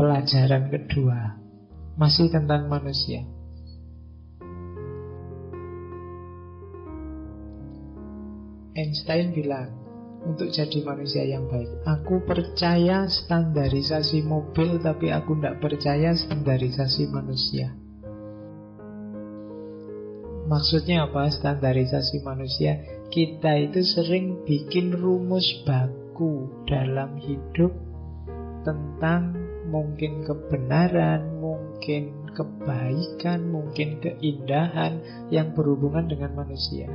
pelajaran kedua, masih tentang manusia. Einstein bilang, untuk jadi manusia yang baik, aku percaya standarisasi mobil, tapi aku tidak percaya standarisasi manusia. Maksudnya apa standarisasi manusia? Kita itu sering bikin rumus baku dalam hidup tentang mungkin kebenaran, mungkin kebaikan, mungkin keindahan yang berhubungan dengan manusia.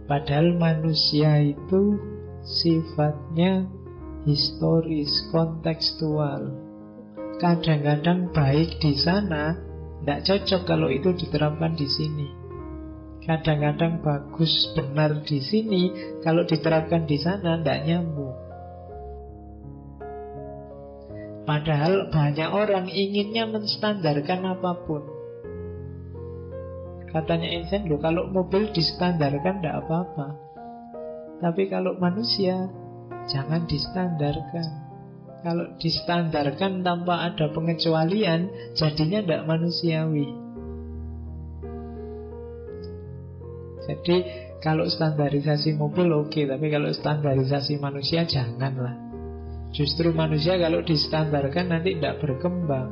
Padahal manusia itu sifatnya historis, kontekstual. Kadang-kadang baik di sana tidak cocok kalau itu diterapkan di sini. Kadang-kadang bagus, benar di sini, kalau diterapkan di sana tidak nyambung. Padahal banyak orang inginnya menstandarkan apapun. Katanya Einstein, loh kalau mobil distandarkan tidak apa-apa, tapi kalau manusia jangan distandarkan. Kalau distandarkan tanpa ada pengecualian, jadinya tidak manusiawi. Jadi kalau standarisasi mobil oke, tapi kalau standarisasi manusia janganlah. Justru manusia kalau distandarkan nanti tidak berkembang.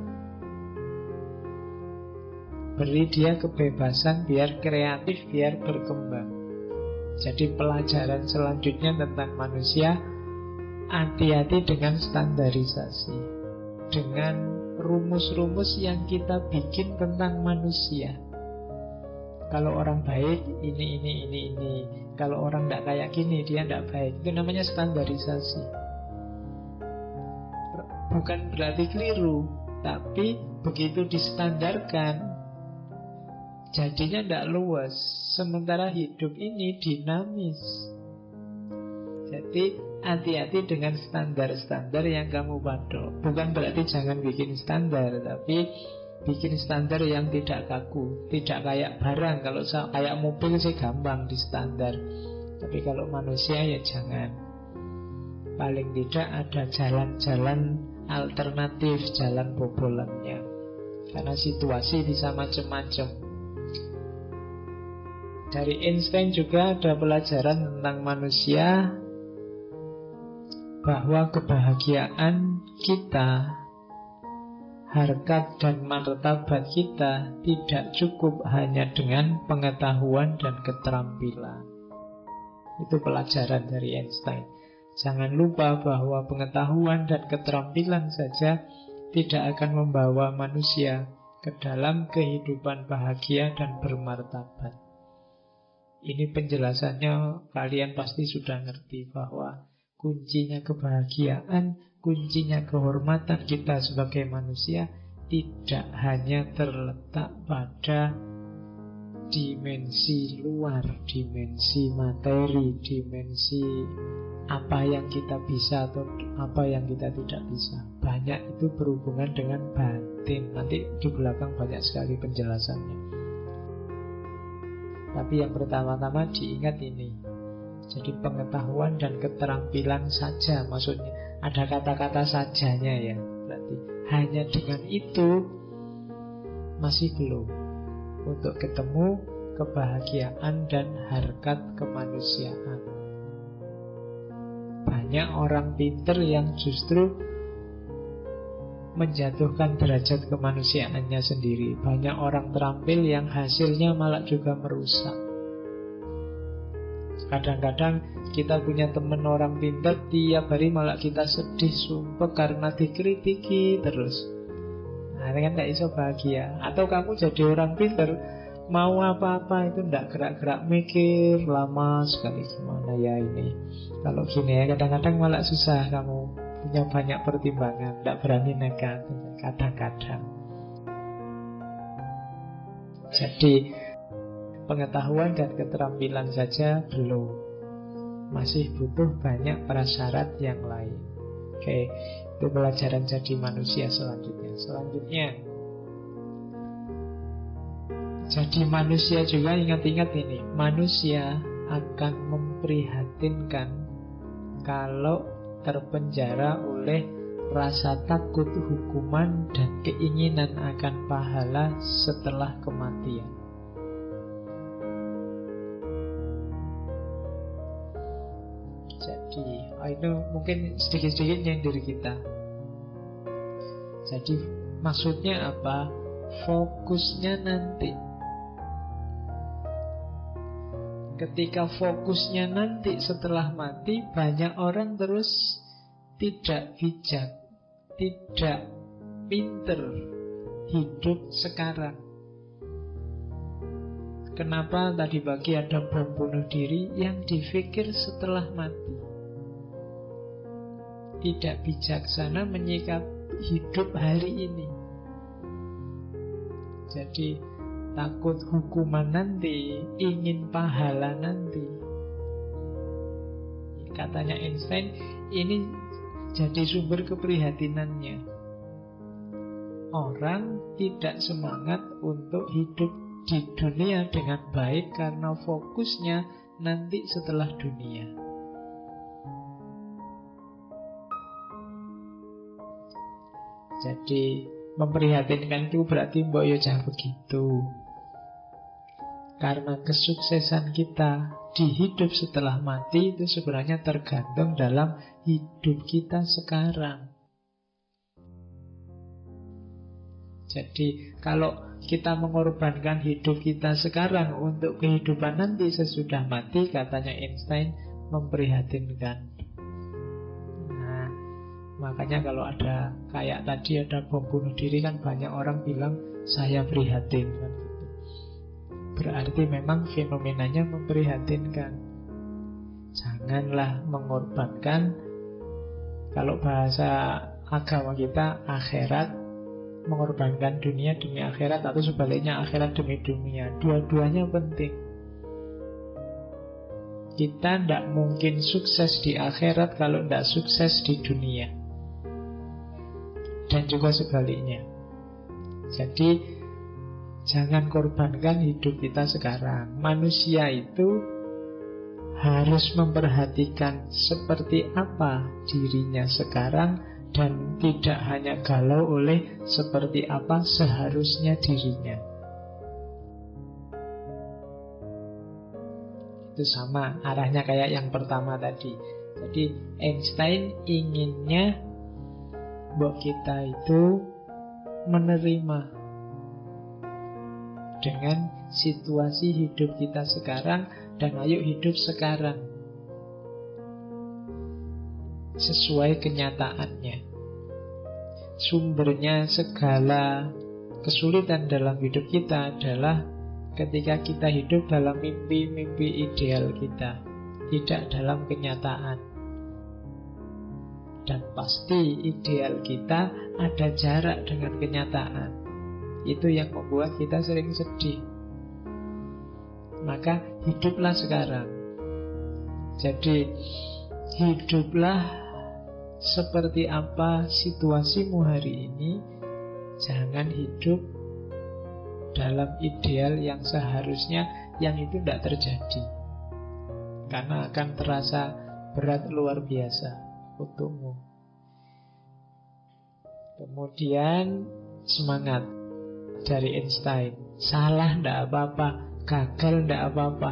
Beri dia kebebasan biar kreatif, biar berkembang. Jadi pelajaran selanjutnya tentang manusia, hati-hati dengan standarisasi, dengan rumus-rumus yang kita bikin tentang manusia. Kalau orang baik, ini. Kalau orang tidak kayak gini, dia tidak baik. Itu namanya standarisasi. Bukan berarti keliru, tapi begitu distandarkan, jadinya tidak luas. Sementara hidup ini dinamis. Jadi hati-hati dengan standar-standar yang kamu patok. Bukan berarti jangan bikin standar, tapi bikin standar yang tidak kaku, tidak kayak barang. Kalau kayak mobil sih gampang di standar, tapi kalau manusia ya jangan. Paling tidak ada jalan-jalan alternatif, jalan bobolannya. Karena situasi bisa macam-macam. Dari Einstein juga ada pelajaran tentang manusia, bahwa kebahagiaan kita, harkat dan martabat kita tidak cukup hanya dengan pengetahuan dan keterampilan. Itu pelajaran dari Einstein. Jangan lupa bahwa pengetahuan dan keterampilan saja tidak akan membawa manusia ke dalam kehidupan bahagia dan bermartabat. Ini penjelasannya kalian pasti sudah ngerti, bahwa kuncinya kebahagiaan, kuncinya kehormatan kita sebagai manusia tidak hanya terletak pada dimensi luar, dimensi materi, dimensi apa yang kita bisa atau apa yang kita tidak bisa. Banyak itu berhubungan dengan batin. Nanti di belakang banyak sekali penjelasannya. Tapi yang pertama-tama diingat ini. Jadi pengetahuan dan keterampilan saja, maksudnya ada kata-kata sajanya ya. Berarti hanya dengan itu masih belum untuk ketemu kebahagiaan dan harkat kemanusiaan. Banyak orang pinter yang justru menjatuhkan derajat kemanusiaannya sendiri. Banyak orang terampil yang hasilnya malah juga merusak. Kadang-kadang kita punya teman orang pintar, tiap hari malah kita sedih, sumpah karena dikritiki terus. Nah, ini kan tidak bisa bahagia. Atau kamu jadi orang pintar, mau apa-apa itu tidak gerak-gerak mikir, lama sekali gimana ya ini. Kalau gini ya, kadang-kadang malah susah kamu. Punya banyak pertimbangan, tidak berani nekat kadang-kadang. Jadi pengetahuan dan keterampilan saja belum, masih butuh banyak prasyarat yang lain. Oke, itu pelajaran jadi manusia selanjutnya. Jadi manusia juga ingat-ingat ini, manusia akan memprihatinkan kalau terpenjara oleh rasa takut hukuman dan keinginan akan pahala setelah kematian. Jadi itu mungkin sedikit-sedikit nyindir kita. Jadi maksudnya apa? Fokusnya nanti. Ketika fokusnya nanti setelah mati, banyak orang terus tidak bijak, tidak pinter hidup sekarang. Kenapa tadi pagi ada bom bunuh diri yang dipikir setelah mati? Tidak bijaksana menyikap hidup hari ini. Jadi takut hukuman nanti, ingin pahala nanti. Katanya Einstein, ini jadi sumber keprihatinannya. Orang tidak semangat untuk hidup di dunia dengan baik karena fokusnya nanti setelah dunia. Jadi memprihatinkan itu berarti mbok yo jangan begitu. Karena kesuksesan kita di hidup setelah mati itu sebenarnya tergantung dalam hidup kita sekarang. Jadi kalau kita mengorbankan hidup kita sekarang untuk kehidupan nanti sesudah mati, katanya Einstein, memprihatinkan. Nah, makanya kalau ada kayak tadi ada bom bunuh diri kan banyak orang bilang saya prihatin kan gitu. Berarti memang fenomenanya memprihatinkan. Janganlah mengorbankan, kalau bahasa agama kita, akhirat, mengorbankan dunia demi akhirat, atau sebaliknya akhirat demi dunia. Dua-duanya penting. Kita tidak mungkin sukses di akhirat kalau tidak sukses di dunia. Dan juga sebaliknya. Jadi jangan korbankan hidup kita sekarang. Manusia itu harus memperhatikan seperti apa dirinya sekarang dan tidak hanya galau oleh seperti apa seharusnya dirinya. Itu sama arahnya kayak yang pertama tadi. Jadi Einstein inginnya bahwa kita itu menerima dengan situasi hidup kita sekarang dan ayo hidup sekarang sesuai kenyataannya. Sumbernya segala kesulitan dalam hidup kita adalah ketika kita hidup dalam mimpi-mimpi ideal kita, tidak dalam kenyataan. Dan pasti ideal kita ada jarak dengan kenyataan. Itu yang membuat kita sering sedih. Maka hiduplah sekarang. Jadi hiduplah seperti apa situasimu hari ini. Jangan hidup dalam ideal yang seharusnya yang itu tidak terjadi. Karena akan terasa berat luar biasa untukmu. Kemudian semangat dari Einstein. Salah tidak apa-apa, gagal tidak apa-apa.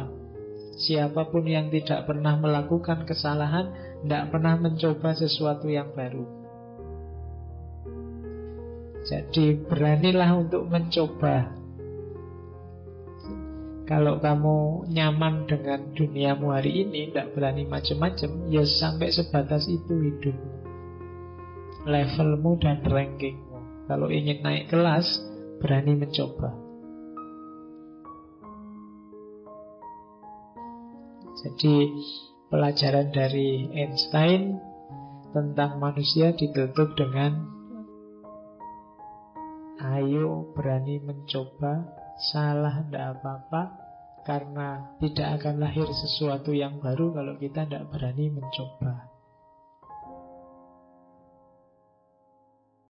Siapapun yang tidak pernah melakukan kesalahan tidak pernah mencoba sesuatu yang baru. Jadi beranilah untuk mencoba. Kalau kamu nyaman dengan duniamu hari ini, tidak berani macam-macam, ya sampai sebatas itu hidupmu, levelmu dan rankingmu. Kalau ingin naik kelas, berani mencoba. Jadi pelajaran dari Einstein tentang manusia ditutup dengan ayo berani mencoba, salah tidak apa-apa, karena tidak akan lahir sesuatu yang baru kalau kita tidak berani mencoba.